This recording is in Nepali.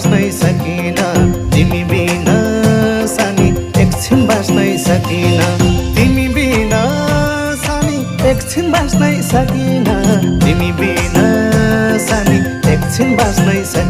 बाँच्नै सकिन तिमी बिना सानी एकछिन बाँच्नै सकिन तिमी बिना सानी एकछिन बाँच्नै सकिन तिमी बिना सानी एकछिन बाँच्नै सकिन